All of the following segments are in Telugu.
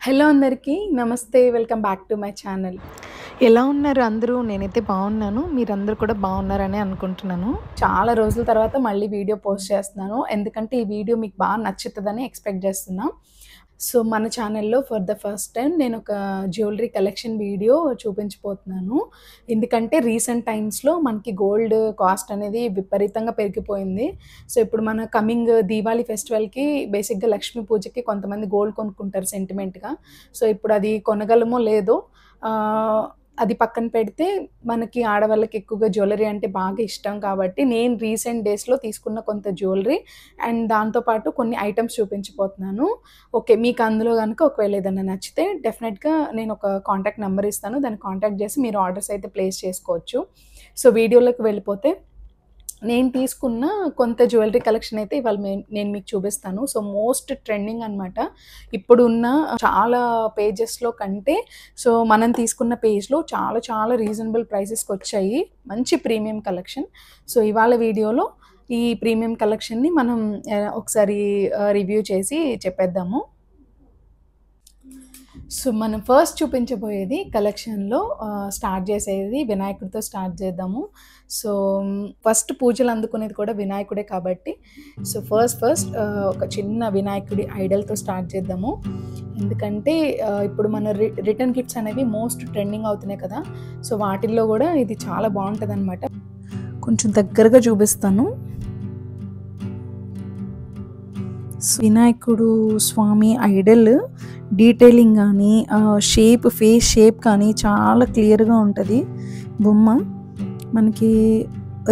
హలో అందరికీ నమస్తే. Welcome back to my channel. ఎలా ఉన్నారు అందరూ? నేనైతే బాగున్నాను. మీరందరూ కూడా బాగున్నారని అనుకుంటున్నాను. చాలా రోజుల తర్వాత మళ్ళీ వీడియో పోస్ట్ చేస్తున్నాను. ఎందుకంటే ఈ వీడియో మీకు బాగా నచ్చుతుందని ఎక్స్పెక్ట్ చేస్తున్నా. సో మన ఛానల్లో ఫర్ ద ఫస్ట్ టైం నేను ఒక జ్యువెలరీ కలెక్షన్ వీడియో చూపించబోతున్నాను. ఎందుకంటే రీసెంట్ టైమ్స్లో మనకి గోల్డ్ కాస్ట్ అనేది విపరీతంగా పెరిగిపోయింది. సో ఇప్పుడు మన కమింగ్ దీవాళీ ఫెస్టివల్కి బేసిక్గా లక్ష్మీ పూజకి కొంతమంది గోల్డ్ కొనుక్కుంటారు సెంటిమెంట్గా. సో ఇప్పుడు అది కొనగలమో లేదో అది పక్కన పెడితే మనకి ఆడవాళ్ళకి ఎక్కువగా జ్యువెలరీ అంటే బాగా ఇష్టం కాబట్టి నేను రీసెంట్ డేస్లో తీసుకున్న కొంత జ్యువెలరీ అండ్ దాంతోపాటు కొన్ని ఐటమ్స్ చూపించబోతున్నాను. ఓకే, మీకు అందులో కనుక ఒకవేళ ఏదైనా నచ్చితే డెఫినెట్గా నేను ఒక కాంటాక్ట్ నెంబర్ ఇస్తాను. దాన్ని కాంటాక్ట్ చేసి మీరు ఆర్డర్స్ అయితే ప్లేస్ చేసుకోవచ్చు. సో వీడియోలోకి వెళ్ళిపోతే నేను తీసుకున్న కొంత జ్యువెలరీ కలెక్షన్ అయితే ఇవాళ నేను మీకు చూపిస్తాను. సో మోస్ట్ ట్రెండింగ్ అనమాట. ఇప్పుడున్న చాలా పేజెస్లో కంటే సో మనం తీసుకున్న పేజ్లో చాలా చాలా రీజనబుల్ ప్రైసెస్కి వచ్చాయి. మంచి ప్రీమియం కలెక్షన్. సో ఇవాళ వీడియోలో ఈ ప్రీమియం కలెక్షన్ని మనం ఒకసారి రివ్యూ చేసి చెప్పేద్దాము. సో మనం ఫస్ట్ చూపించబోయేది కలెక్షన్లో స్టార్ట్ చేసేది వినాయకుడితో స్టార్ట్ చేద్దాము. సో ఫస్ట్ పూజలు అందుకునేది కూడా వినాయకుడే కాబట్టి సో ఫస్ట్ ఒక చిన్న వినాయకుడి ఐడల్తో స్టార్ట్ చేద్దాము. ఎందుకంటే ఇప్పుడు మన రిటర్న్ గిఫ్ట్స్ అనేవి మోస్ట్ ట్రెండింగ్ అవుతున్నాయి కదా. సో వాటిల్లో కూడా ఇది చాలా బాగుంటుంది అనమాట. కొంచెం దగ్గరగా చూపిస్తాను. వినాయకుడు స్వామి ఐడల్ డీటెయిలింగ్ కానీ ఫేస్ షేప్ కానీ చాలా క్లియర్గా ఉంటుంది. బొమ్మ మనకి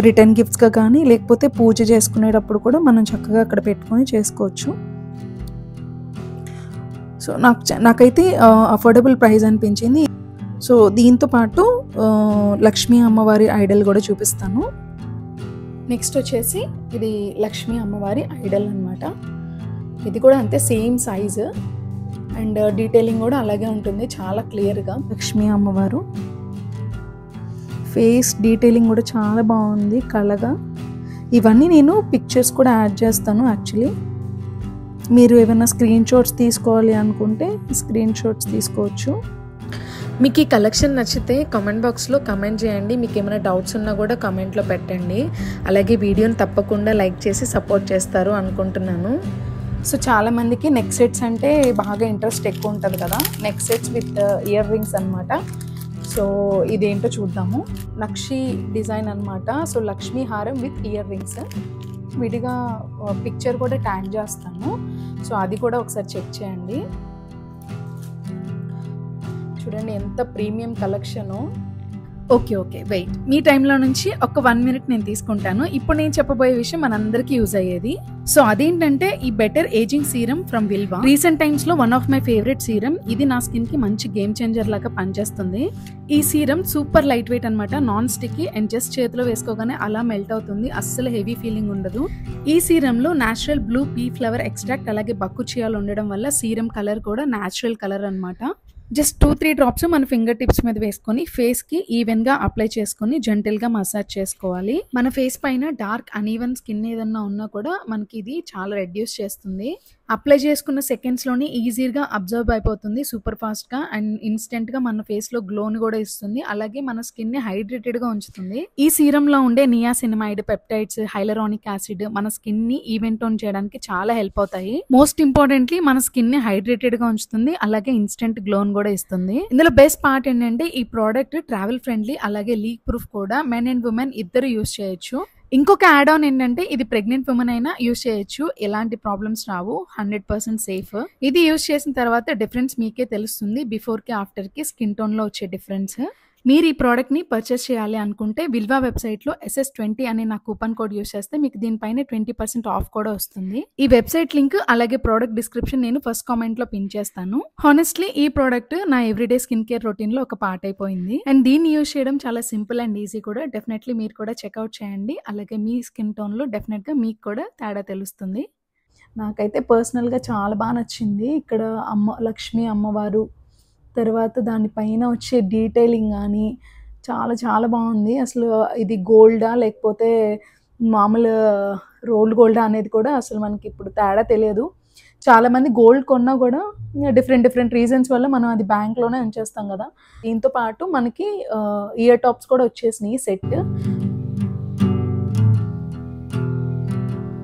రిటర్న్ గిఫ్ట్స్గా కానీ లేకపోతే పూజ చేసుకునేటప్పుడు కూడా మనం చక్కగా అక్కడ పెట్టుకొని చేసుకోవచ్చు. సో నాకైతే అఫోర్డబుల్ ప్రైస్ అనిపించింది. సో దీంతో పాటు లక్ష్మీ అమ్మవారి ఐడల్ కూడా చూపిస్తాను. నెక్స్ట్ వచ్చేసి ఇది లక్ష్మీ అమ్మవారి ఐడల్ అనమాట. ఇది కూడా అంతే, సేమ్ సైజు అండ్ డీటెయిలింగ్ కూడా అలాగే ఉంటుంది, చాలా క్లియర్గా. లక్ష్మీ అమ్మవారు ఫేస్ డీటెయిలింగ్ కూడా చాలా బాగుంది కళగా. ఇవన్నీ నేను పిక్చర్స్ కూడా యాడ్ చేస్తాను. యాక్చువల్లీ మీరు ఏమైనా స్క్రీన్ షాట్స్ తీసుకోవాలి అనుకుంటే స్క్రీన్ షాట్స్ తీసుకోవచ్చు. మీకు ఈ కలెక్షన్ నచ్చితే కామెంట్ బాక్స్లో కమెంట్ చేయండి. మీకు ఏమైనా డౌట్స్ ఉన్నా కూడా కమెంట్లో పెట్టండి. అలాగే వీడియోని తప్పకుండా లైక్ చేసి సపోర్ట్ చేస్తారు అనుకుంటున్నాను. సో చాలామందికి నెక్ సెట్స్ అంటే బాగా ఇంట్రెస్ట్ ఎక్కువ ఉంటుంది కదా. Neck sets with ear rings అనమాట. సో ఇదేంటో చూద్దాము. నక్షి డిజైన్ అనమాట. సో లక్ష్మీ హారం విత్ ఇయర్ రింగ్స్. విడిగా పిక్చర్ కూడా ట్యాగ్ చేస్తాను. సో అది కూడా ఒకసారి చెక్ చేయండి. చూడండి ఎంత ప్రీమియం కలెక్షను. ఓకే వెయిట్, మీ టైంలో నుంచి ఒక 1 మినిట్ నేను తీసుకుంటాను. ఇప్పుడు నేను చెప్పబోయే విషయం మనందరికీ యూజ్ అయ్యేది. సో అదేంటంటే ఈ better ageing serum from Vilvah. Recent times లో one of my favourite serum. ఇది నా స్కిన్ కి మంచి గేమ్ చేంజర్ లాగా పనిచేస్తుంది. ఈ సీరం సూపర్ లైట్ వెయిట్ అనమాట, నాన్ స్టిక్కీ అండ్ జస్ట్ చేతిలో వేసుకోగానే అలా మెల్ట్ అవుతుంది. అస్సలు హెవీ ఫీలింగ్ ఉండదు. ఈ సీరంలో natural blue pea flower extract అలాగే బక్కుచియాలు ఉండడం వల్ల సీరం కలర్ కూడా నేచురల్ కలర్ అనమాట. జస్ట్ 2-3 డ్రాప్స్ మన ఫింగర్ టిప్స్ మీద వేసుకొని ఫేస్ కి ఈవెన్ గా అప్లై చేసుకొని జెంటిల్ గా మసాజ్ చేసుకోవాలి. మన ఫేస్ పైన డార్క్ అన్ఈవెన్ స్కిన్ ఏదన్నా ఉన్నా కూడా మనకి ఇది చాలా రెడ్యూస్ చేస్తుంది. అప్లై చేసుకున్న సెకండ్స్ లోనే ఈజీగా అబ్జర్వ్ అయిపోతుంది సూపర్ ఫాస్ట్ గా అండ్ ఇన్స్టెంట్ గా మన ఫేస్ లో గ్లోని కూడా ఇస్తుంది. అలాగే మన స్కిన్ ని హైడ్రేటెడ్ గా ఉంచుతుంది. ఈ సీరం లో ఉండే నియాసినమైడ్, పెప్టైడ్స్, హైలరానిక్ యాసిడ్ మన స్కిన్ ని ఈవెన్ టోన్ చేయడానికి చాలా హెల్ప్ అవుతాయి. మోస్ట్ ఇంపార్టెంట్లీ మన స్కిన్ ని హైడ్రేటెడ్ గా ఉంచుతుంది. అలాగే ఇన్స్టెంట్ గ్లోన్ కూడా ఇస్తుంది. ఇందులో బెస్ట్ పార్ట్ ఏంటంటే ఈ ప్రోడక్ట్ ట్రావెల్ ఫ్రెండ్లీ అలాగే లీక్ ప్రూఫ్ కూడా. మెన్ అండ్ ఉమెన్ ఇద్దరు యూజ్ చేయొచ్చు. ఇంకొక యాడ్ ఆన్ ఏంటంటే ఇది ప్రెగ్నెంట్ ఉమెన్ అయినా యూజ్ చేయొచ్చు. ఎలాంటి ప్రాబ్లమ్స్ రావు. 100% సేఫ్. ఇది యూజ్ చేసిన తర్వాత డిఫరెన్స్ మీకే తెలుస్తుంది. బిఫోర్ కి ఆఫ్టర్ కి స్కిన్ టోన్ లో వచ్చే డిఫరెన్స్. మీరు ఈ ప్రోడక్ట్ ని పర్చేస్ చేయాలి అనుకుంటే విల్వా వెబ్సైట్ లో SS20 అనే నా కూపన్ కోడ్ యూస్ చేస్తే మీకు దీనిపైన 20% ఆఫ్ కూడా వస్తుంది. ఈ వెబ్సైట్ లింక్ అలాగే ప్రోడక్ట్ డిస్క్రిప్షన్ నేను ఫస్ట్ కామెంట్ లో పిన్ చేస్తాను. హానెస్ట్లీ ఈ ప్రోడక్ట్ నా ఎవ్రీడే స్కిన్ కేర్ రొటీన్ లో ఒక పార్ట్ అయిపోయింది. అండ్ దీన్ని యూజ్ చేయడం చాలా సింపుల్ అండ్ ఈజీ కూడా. డెఫినెట్లీ మీరు కూడా చెక్అవుట్ చేయండి. అలాగే మీ స్కిన్ టోన్ లో డెఫినెట్ గా మీకు కూడా తేడా తెలుస్తుంది. నాకైతే పర్సనల్ గా చాలా బాగా నచ్చింది. ఇక్కడ లక్ష్మీ అమ్మవారు తర్వాత దానిపైన వచ్చే డీటెయిలింగ్ కానీ చాలా చాలా బాగుంది. అసలు ఇది గోల్డా లేకపోతే మామూలు రోల్ గోల్డా అనేది కూడా అసలు మనకి ఇప్పుడు తేడా తెలియదు. చాలామంది గోల్డ్ కొన్నా కూడా డిఫరెంట్ రీజన్స్ వల్ల మనం అది బ్యాంక్లోనే ఉంచేస్తాం కదా. దీంతో పాటు మనకి ఇయర్ టాప్స్ కూడా వచ్చేసినాయి సెట్.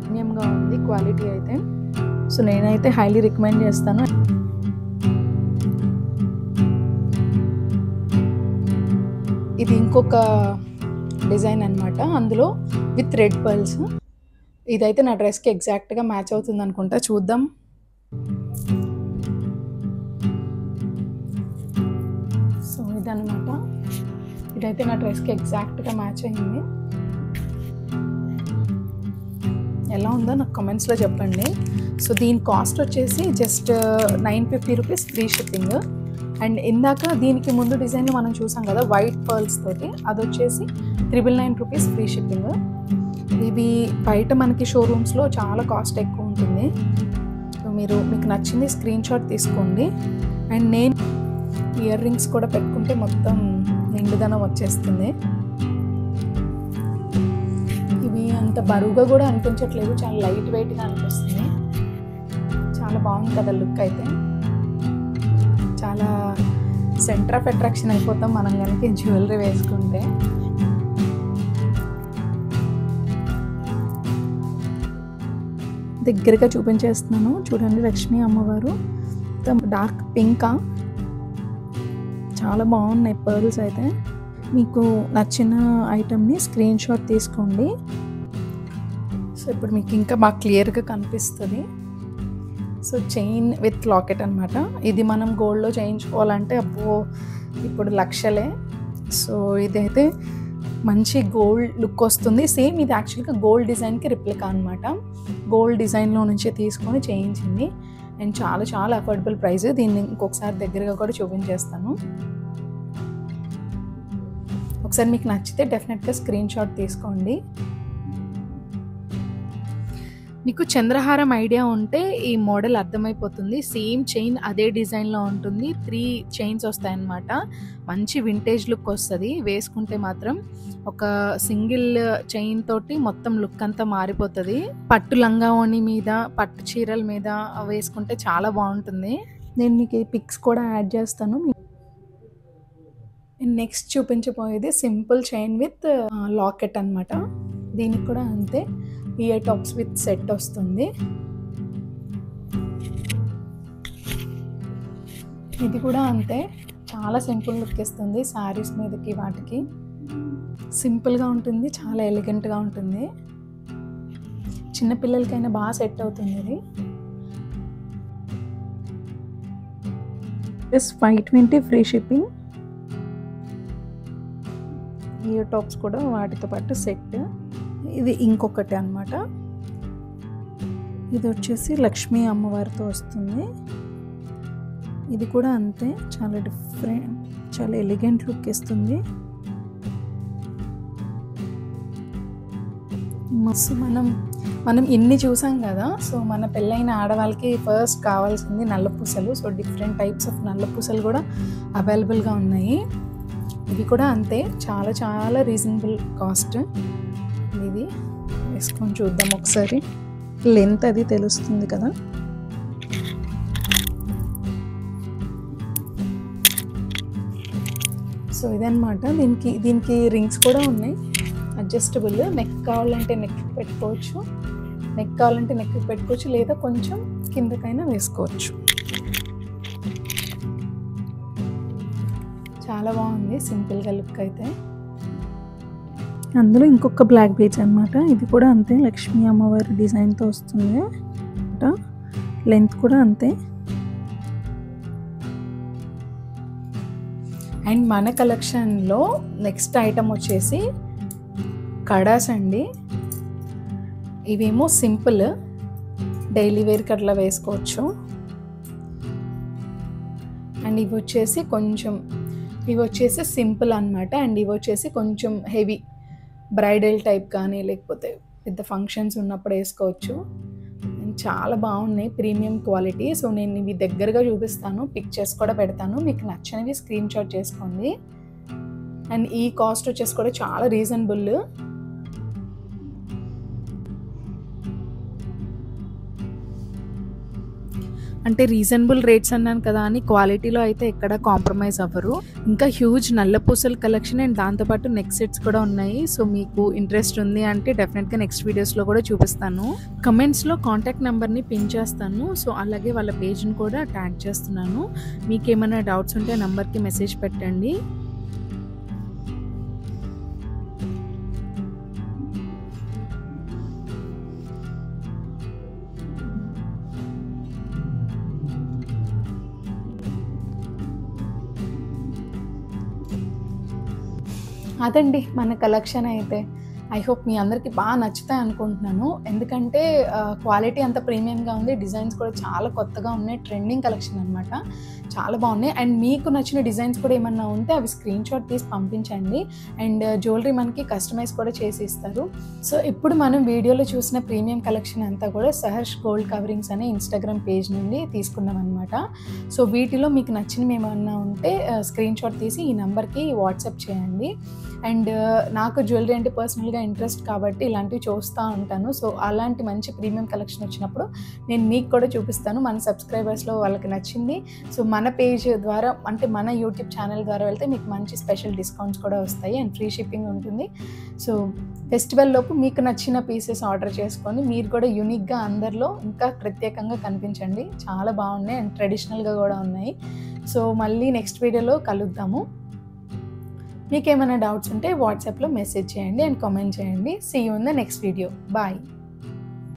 ప్రీమియంగా ఉంది క్వాలిటీ అయితే. సో నేనైతే హైలీ రికమెండ్ చేస్తాను. ఇది ఇంకొక డిజైన్ అనమాట, అందులో విత్ రెడ్ పర్ల్స్. ఇదైతే నా డ్రెస్కి ఎగ్జాక్ట్గా మ్యాచ్ అవుతుంది అనుకుంటా, చూద్దాం. సో ఇదనమాట, ఇదైతే నా డ్రెస్కి ఎగ్జాక్ట్గా మ్యాచ్ అయింది. ఎలా ఉందో నాకు కామెంట్స్లో చెప్పండి. సో దీని కాస్ట్ వచ్చేసి just 950 rupees free shipping. And ఇందాక దీనికి ముందు డిజైన్ మనం చూసాం కదా వైట్ పర్ల్స్ తోటి, అది వచ్చేసి 999 రూపీస్ ఫ్రీ షిప్పింగ్. ఇవి బయట మనకి షోరూమ్స్లో చాలా కాస్ట్ ఎక్కువ ఉంటుంది. సో మీకు నచ్చింది స్క్రీన్ షాట్ తీసుకోండి. అండ్ నేను ఇయర్ రింగ్స్ కూడా పెట్టుకుంటే మొత్తం నిండుదనం వచ్చేస్తుంది. ఇవి అంత బరువుగా కూడా అనిపించట్లేదు, చాలా లైట్ వెయిట్గా అనిపిస్తుంది. చాలా బాగుంది కదా లుక్ అయితే. చాలా సెంటర్ ఆఫ్ అట్రాక్షన్ అయిపోతాం మనం కనుక జ్యువెలరీ వేసుకుంటే. దగ్గరగా చూపించేస్తున్నాను చూడండి. లక్ష్మీ అమ్మవారు డార్క్ పింకా, చాలా బాగున్నాయి పర్ల్స్ అయితే. మీకు నచ్చిన ఐటమ్ని స్క్రీన్ షాట్ తీసుకోండి. సో ఇప్పుడు మీకు ఇంకా బాగా క్లియర్గా కనిపిస్తుంది. సో చైన్ విత్ లాకెట్ అనమాట. ఇది మనం గోల్డ్లో చేయించుకోవాలంటే అబ్బో ఇప్పుడు లక్షలే. సో ఇదైతే మంచి గోల్డ్ లుక్ వస్తుంది. సేమ్ ఇది యాక్చువల్గా గోల్డ్ డిజైన్కి రిప్లికా అనమాట. గోల్డ్ డిజైన్లో నుంచే తీసుకొని చేయించింది. అండ్ చాలా చాలా అఫోర్డబుల్ ప్రైస్. దీన్ని ఇంకొకసారి దగ్గరగా కూడా చూపించేస్తాను. ఒకసారి మీకు నచ్చితే డెఫినెట్గా స్క్రీన్ షాట్ తీసుకోండి. మీకు చంద్రహారం ఐడియా ఉంటే ఈ మోడల్ అర్థమైపోతుంది. సేమ్ చైన్ అదే డిజైన్లో ఉంటుంది. 3 చైన్స్ వస్తాయన్నమాట. మంచి వింటేజ్ లుక్ వస్తుంది. వేసుకుంటే మాత్రం ఒక సింగిల్ చైన్ తోటి మొత్తం లుక్ అంతా మారిపోతుంది. పట్టు లంగావోణి మీద, పట్టు చీరల మీద వేసుకుంటే చాలా బాగుంటుంది. నేను మీకు ఈ పిక్స్ కూడా యాడ్ చేస్తాను. నెక్స్ట్ చూపించబోయేది సింపుల్ చైన్ విత్ లాకెట్ అనమాట. దీనికి కూడా అంతే, ఇయర్ టాప్స్ విత్ సెట్ వస్తుంది. ఇది కూడా అంతే, చాలా సింపుల్ లుక్ ఇస్తుంది. శారీస్ మీదకి వాటికి సింపుల్గా ఉంటుంది, చాలా ఎలిగెంట్గా ఉంటుంది. చిన్నపిల్లలకైనా బాగా సెట్ అవుతుంది ఇది. Just 520 free shipping. Ear tops కూడా వాటితో పాటు సెట్. ఇది ఇంకొకటి అన్నమాట. ఇది వచ్చేసి లక్ష్మీ అమ్మవారితో వస్తుంది. ఇది కూడా అంతే, చాలా డిఫరెంట్, చాలా ఎలిగెంట్ లుక్ ఇస్తుంది. మస్తు మనం ఇన్ని చూసాం కదా. సో మన పెళ్ళైన ఆడవాళ్ళకి ఫస్ట్ కావాల్సింది నల్లపూసలు. సో డిఫరెంట్ టైప్స్ ఆఫ్ నల్లపూసలు కూడా అవైలబుల్గా ఉన్నాయి. ఇవి కూడా అంతే, చాలా చాలా రీజనబుల్ కాస్ట్. ఇది వేసుకొని చూద్దాం ఒకసారి, లెంత్ అది తెలుస్తుంది కదా. సో ఇదన్నమాట. దీనికి రింగ్స్ కూడా ఉన్నాయి, అడ్జస్టబుల్. నెక్ కావాలంటే నెక్ పెట్టుకోవచ్చు, లేదా కొంచెం కిందకైనా వేసుకోవచ్చు. చాలా బాగుంది సింపుల్గా లుక్ అయితే. అందులో ఇంకొక బ్లాక్ బీడ్స్ అనమాట. ఇది కూడా అంతే, లక్ష్మీ అమ్మవారి డిజైన్తో వస్తుంది. లెంత్ కూడా అంతే. అండ్ మన కలెక్షన్లో నెక్స్ట్ ఐటమ్ వచ్చేసి కడాస్ అండి. ఇవేమో సింపుల్, డైలీ వేర్కి అట్లా వేసుకోవచ్చు. అండ్ ఇవి వచ్చేసి సింపుల్ అనమాట. అండ్ ఇవి వచ్చేసి కొంచెం హెవీ, బ్రైడల్ టైప్ కానీ లేకపోతే పెద్ద ఫంక్షన్స్ ఉన్నప్పుడు వేసుకోవచ్చు. అండ్ చాలా బాగున్నాయి, ప్రీమియం క్వాలిటీ. సో నేను ఇవి దగ్గరగా చూపిస్తాను, పిక్చర్స్ కూడా పెడతాను. మీకు నచ్చినవి స్క్రీన్ షాట్ చేసుకోండి. అండ్ ఈ కాస్ట్ వచ్చేసి కూడా చాలా రీజనబుల్. అంటే రీజనబుల్ రేట్స్ అన్నాను కదా అని క్వాలిటీలో అయితే ఎక్కడ కాంప్రమైజ్ అవ్వరు. ఇంకా హ్యూజ్ నల్ల పూసల కలెక్షన్ అండ్ దాంతోపాటు నెక్ సెట్స్ కూడా ఉన్నాయి. సో మీకు ఇంట్రెస్ట్ ఉంది అంటే డెఫినెట్గా నెక్స్ట్ వీడియోస్లో కూడా చూపిస్తాను. కమెంట్స్లో కాంటాక్ట్ నెంబర్ని పిన్ చేస్తాను. సో అలాగే వాళ్ళ పేజ్ని కూడా ట్యాగ్ చేస్తున్నాను. మీకు ఏమైనా డౌట్స్ ఉంటే నెంబర్కి మెసేజ్ పెట్టండి. అదండి మన కలెక్షన్ అయితే. ఐ హోప్ మీ అందరికీ బాగా నచ్చుతాయి అనుకుంటున్నాను. ఎందుకంటే క్వాలిటీ అంత ప్రీమియంగా ఉంది, డిజైన్స్ కూడా చాలా కొత్తగా ఉన్నాయి, ట్రెండింగ్ కలెక్షన్ అనమాట, చాలా బాగున్నాయి. అండ్ మీకు నచ్చిన డిజైన్స్ కూడా ఏమన్నా ఉంటే అవి స్క్రీన్ షాట్ తీసి పంపించండి. అండ్ జ్యువెలరీ మనకి కస్టమైజ్ కూడా చేసి ఇస్తారు. సో ఇప్పుడు మనం వీడియోలో చూసిన ప్రీమియం కలెక్షన్ అంతా కూడా సహర్ష్ గోల్డ్ కవరింగ్స్ అనే ఇన్స్టాగ్రామ్ పేజ్ నుండి తీసుకున్నాం అనమాట. సో వీటిలో మీకు నచ్చినవి ఏమన్నా ఉంటే స్క్రీన్ షాట్ తీసి ఈ నెంబర్కి వాట్సాప్ చేయండి. అండ్ నాకు జ్యువెలరీ అంటే పర్సనల్గా ఇంట్రెస్ట్ కాబట్టి ఇలాంటివి చూస్తూ ఉంటాను. సో అలాంటి మంచి ప్రీమియం కలెక్షన్ వచ్చినప్పుడు నేను మీకు కూడా చూపిస్తాను. మన సబ్స్క్రైబర్స్లో వాళ్ళకి నచ్చింది సో మన పేజ్ ద్వారా అంటే మన యూట్యూబ్ ఛానల్ ద్వారా వెళ్తే మీకు మంచి స్పెషల్ డిస్కౌంట్స్ కూడా వస్తాయి అండ్ ఫ్రీ షిప్పింగ్ ఉంటుంది. సో ఫెస్టివల్ లోపు మీకు నచ్చిన పీసెస్ ఆర్డర్ చేసుకొని మీరు కూడా యూనిక్గా అందరిలో ఇంకా ప్రత్యేకంగా కనిపించండి. చాలా బాగున్నాయి అండ్ ట్రెడిషనల్గా కూడా ఉన్నాయి. సో మళ్ళీ నెక్స్ట్ వీడియోలో కలుద్దాము. మీకు ఏమైనా డౌట్స్ ఉంటే వాట్సాప్లో మెసేజ్ చేయండి అండ్ కామెంట్ చేయండి. See you in the next video. Bye.